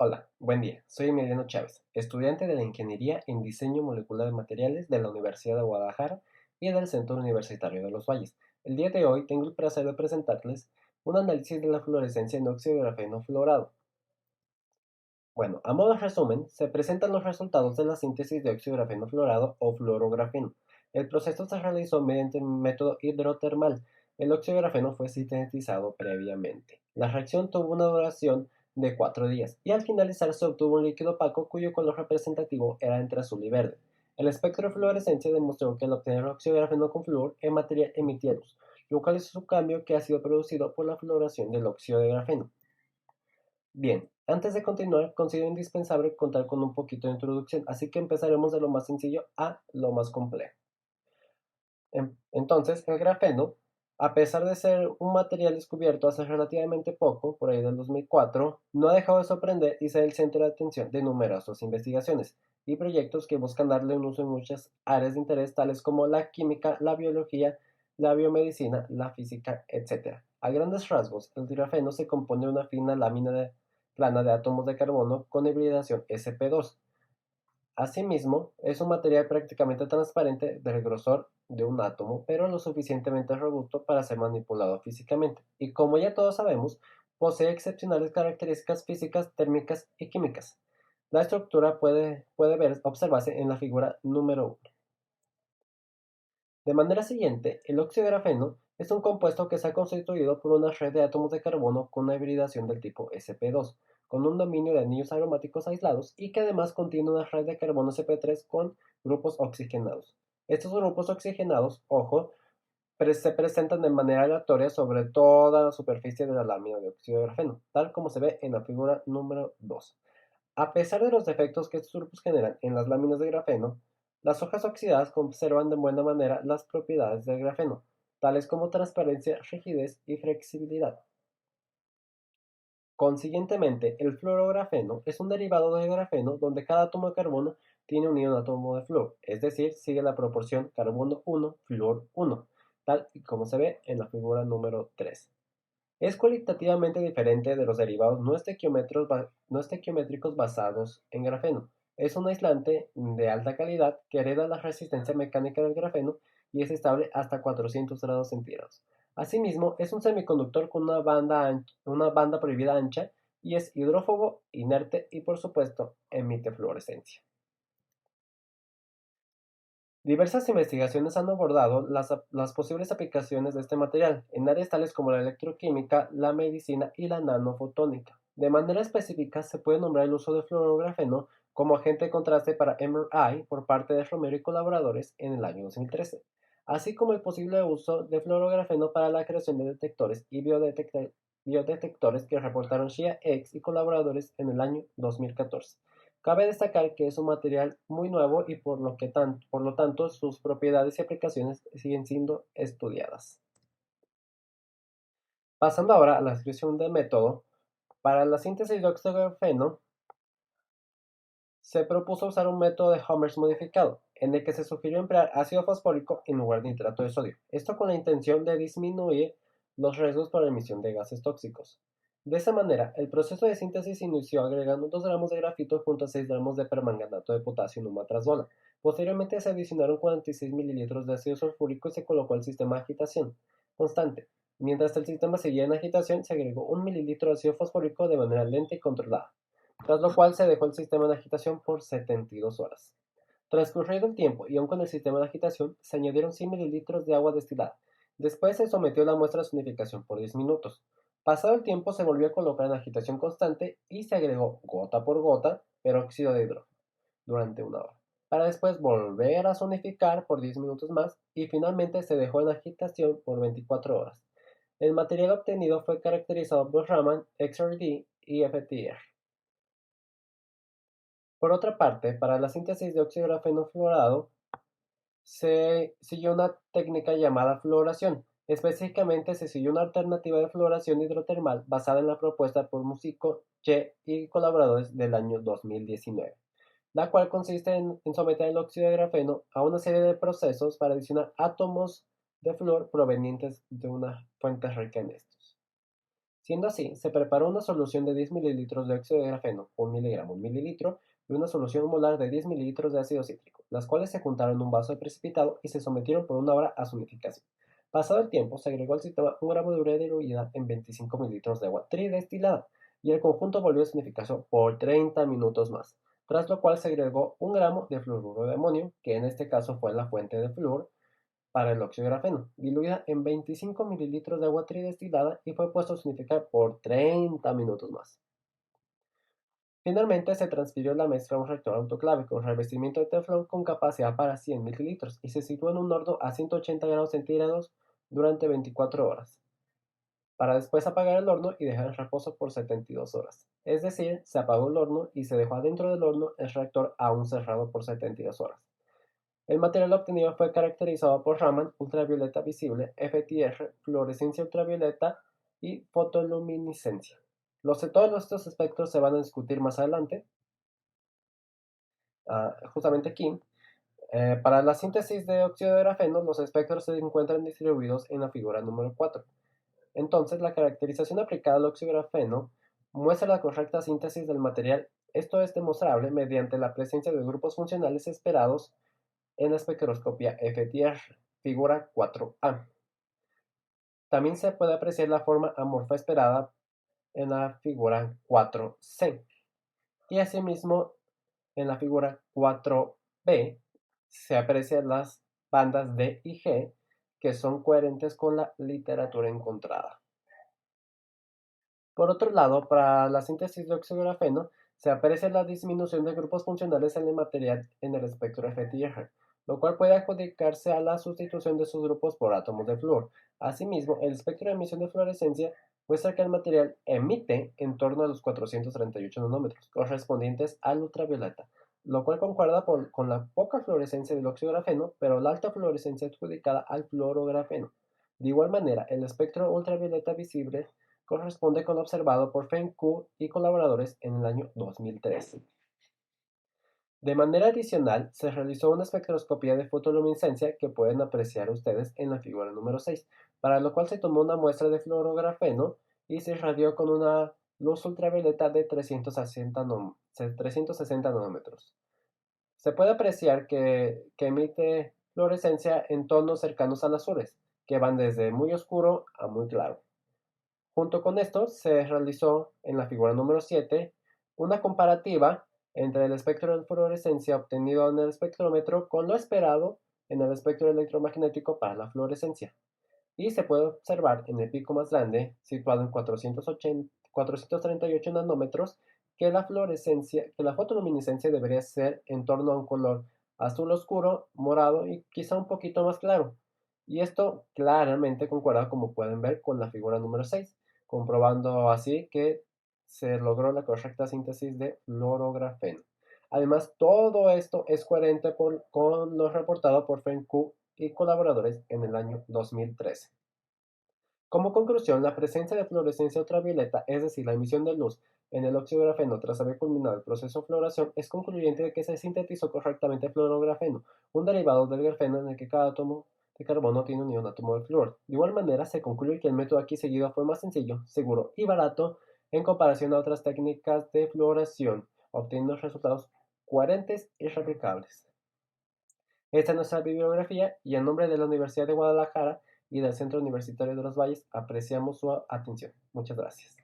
Hola, buen día. Soy Emiliano Chávez, estudiante de la Ingeniería en Diseño Molecular de Materiales de la Universidad de Guadalajara y del Centro Universitario de los Valles. El día de hoy tengo el placer de presentarles un análisis de la fluorescencia en óxido de grafeno fluorado. Bueno, a modo de resumen, se presentan los resultados de la síntesis de óxido de grafeno fluorado o fluorografeno. El proceso se realizó mediante un método hidrotermal. El óxido de grafeno fue sintetizado previamente. La reacción tuvo una duración de 4 días y al finalizar se obtuvo un líquido opaco cuyo color representativo era entre azul y verde. El espectro de fluorescencia demostró que al obtener óxido de grafeno con flúor en materia emitía luz, lo cual es un cambio que ha sido producido por la fluoración del óxido de grafeno. Bien, antes de continuar, considero indispensable contar con un poquito de introducción, así que empezaremos de lo más sencillo a lo más complejo. Entonces, el grafeno, a pesar de ser un material descubierto hace relativamente poco, por ahí del 2004, no ha dejado de sorprender y ser el centro de atención de numerosas investigaciones y proyectos que buscan darle un uso en muchas áreas de interés, tales como la química, la biología, la biomedicina, la física, etc. A grandes rasgos, el grafeno se compone de una fina plana de átomos de carbono con hibridación sp2. Asimismo, es un material prácticamente transparente del grosor de un átomo, pero lo suficientemente robusto para ser manipulado físicamente. Y como ya todos sabemos, posee excepcionales características físicas, térmicas y químicas. La estructura puede observarse en la figura número 1. De manera siguiente, el óxido de grafeno es un compuesto que se ha constituido por una red de átomos de carbono con una hibridación del tipo sp2, con un dominio de anillos aromáticos aislados y que además contiene una red de carbono sp3 con grupos oxigenados. Estos grupos oxigenados, ojo, se presentan de manera aleatoria sobre toda la superficie de la lámina de óxido de grafeno, tal como se ve en la figura número 2. A pesar de los defectos que estos grupos generan en las láminas de grafeno, las hojas oxidadas conservan de buena manera las propiedades del grafeno, tales como transparencia, rigidez y flexibilidad. Consiguientemente, el fluorografeno es un derivado del grafeno donde cada átomo de carbono tiene unido un átomo de flúor, es decir, sigue la proporción carbono 1, flúor 1, tal y como se ve en la figura número 3. Es cualitativamente diferente de los derivados no estequiométricos basados en grafeno. Es un aislante de alta calidad que hereda la resistencia mecánica del grafeno y es estable hasta 400 grados centígrados. Asimismo, es un semiconductor con una banda prohibida ancha y es hidrófobo, inerte y, por supuesto, emite fluorescencia. Diversas investigaciones han abordado las posibles aplicaciones de este material en áreas tales como la electroquímica, la medicina y la nanofotónica. De manera específica, se puede nombrar el uso de fluorografeno como agente de contraste para MRI por parte de Romero y colaboradores en el año 2013, así como el posible uso de fluorografeno para la creación de detectores y biodetectores que reportaron Shia X y colaboradores en el año 2014. Cabe destacar que es un material muy nuevo y por lo tanto sus propiedades y aplicaciones siguen siendo estudiadas. Pasando ahora a la descripción del método, para la síntesis de óxido de grafeno se propuso usar un método de Homers modificado, en el que se sugirió emplear ácido fosfórico en lugar de nitrato de sodio, esto con la intención de disminuir los riesgos por emisión de gases tóxicos. De esa manera, el proceso de síntesis inició agregando 2 gramos de grafito junto a 6 gramos de permanganato de potasio en una trazbola. Posteriormente se adicionaron 46 mililitros de ácido sulfúrico y se colocó el sistema de agitación constante. Mientras el sistema seguía en agitación, se agregó 1 mililitro de ácido fosfórico de manera lenta y controlada, tras lo cual se dejó el sistema de agitación por 72 horas. Transcurrido el tiempo y aún con el sistema de agitación, se añadieron 100 mililitros de agua destilada. Después se sometió la muestra a sonificación por 10 minutos. Pasado el tiempo se volvió a colocar en agitación constante y se agregó gota por gota peróxido de hidrógeno durante 1 hora, para después volver a sonificar por 10 minutos más y finalmente se dejó en agitación por 24 horas. El material obtenido fue caracterizado por Raman, XRD y FTR. Por otra parte, para la síntesis de óxido de grafeno fluorado se siguió una técnica llamada fluoración. Específicamente se siguió una alternativa de fluoración hidrotermal basada en la propuesta por Musico, Che y colaboradores del año 2019, la cual consiste en someter el óxido de grafeno a una serie de procesos para adicionar átomos de flúor provenientes de una fuente rica en estos. Siendo así, se preparó una solución de 10 mililitros de óxido de grafeno, 1 miligramo, 1 mililitro, y una solución molar de 10 mililitros de ácido cítrico, las cuales se juntaron en un vaso de precipitado y se sometieron por una hora a su unificación. Pasado el tiempo, se agregó al sistema 1 gramo de urea diluida en 25 mililitros de agua tridestilada, y el conjunto volvió a su unificación por 30 minutos más, tras lo cual se agregó 1 gramo de fluoruro de amonio, que en este caso fue la fuente de flúor, para el óxido de grafeno, diluida en 25 mililitros de agua tridestilada y fue puesto a significar por 30 minutos más. Finalmente se transfirió la mezcla a un reactor autoclave con revestimiento de teflón con capacidad para 100 mililitros y se situó en un horno a 180 grados centígrados durante 24 horas, para después apagar el horno y dejar en reposo por 72 horas. Es decir, se apagó el horno y se dejó adentro del horno el reactor aún cerrado por 72 horas. El material obtenido fue caracterizado por Raman, ultravioleta visible, FTR, fluorescencia ultravioleta y fotoluminiscencia. Todos estos aspectos se van a discutir más adelante, justamente aquí. Para la síntesis de óxido de grafeno, los espectros se encuentran distribuidos en la figura número 4. Entonces, la caracterización aplicada al óxido de grafeno muestra la correcta síntesis del material. Esto es demostrable mediante la presencia de grupos funcionales esperados en la espectroscopia FTR, figura 4A. También se puede apreciar la forma amorfa esperada en la figura 4C. Y asimismo, en la figura 4B se aprecian las bandas D y G que son coherentes con la literatura encontrada. Por otro lado, para la síntesis de óxido de grafeno, se aprecia la disminución de grupos funcionales en el material en el espectro FTIR, lo cual puede adjudicarse a la sustitución de sus grupos por átomos de flúor. Asimismo, el espectro de emisión de fluorescencia muestra que el material emite en torno a los 438 nanómetros, correspondientes al ultravioleta, lo cual concuerda con la poca fluorescencia del óxido de grafeno, pero la alta fluorescencia adjudicada al fluorografeno. De igual manera, el espectro ultravioleta visible corresponde con lo observado por Feng Ku y colaboradores en el año 2013. De manera adicional, se realizó una espectroscopía de fotoluminiscencia que pueden apreciar ustedes en la figura número 6, para lo cual se tomó una muestra de fluorografeno y se irradió con una luz ultravioleta de 360 nanómetros. Se puede apreciar que emite fluorescencia en tonos cercanos al azules, que van desde muy oscuro a muy claro. Junto con esto, se realizó en la figura número 7 una comparativa entre el espectro de fluorescencia obtenido en el espectrómetro con lo esperado en el espectro electromagnético para la fluorescencia. Y se puede observar en el pico más grande, situado en 438 nanómetros, que la fotoluminiscencia debería ser en torno a un color azul oscuro, morado y quizá un poquito más claro. Y esto claramente concuerda, como pueden ver, con la figura número 6, comprobando así que se logró la correcta síntesis de fluorografeno. Además, todo esto es coherente con lo reportado por Feng Ku y colaboradores en el año 2013. Como conclusión, la presencia de fluorescencia ultravioleta, es decir, la emisión de luz en el óxido de grafeno tras haber culminado el proceso de fluoración, es concluyente de que se sintetizó correctamente fluorografeno, un derivado del grafeno en el que cada átomo de carbono tiene unido un átomo de flúor. De igual manera, se concluye que el método aquí seguido fue más sencillo, seguro y barato en comparación a otras técnicas de fluoración, obteniendo resultados coherentes y replicables. Esta es nuestra bibliografía y en nombre de la Universidad de Guadalajara y del Centro Universitario de los Valles apreciamos su atención. Muchas gracias.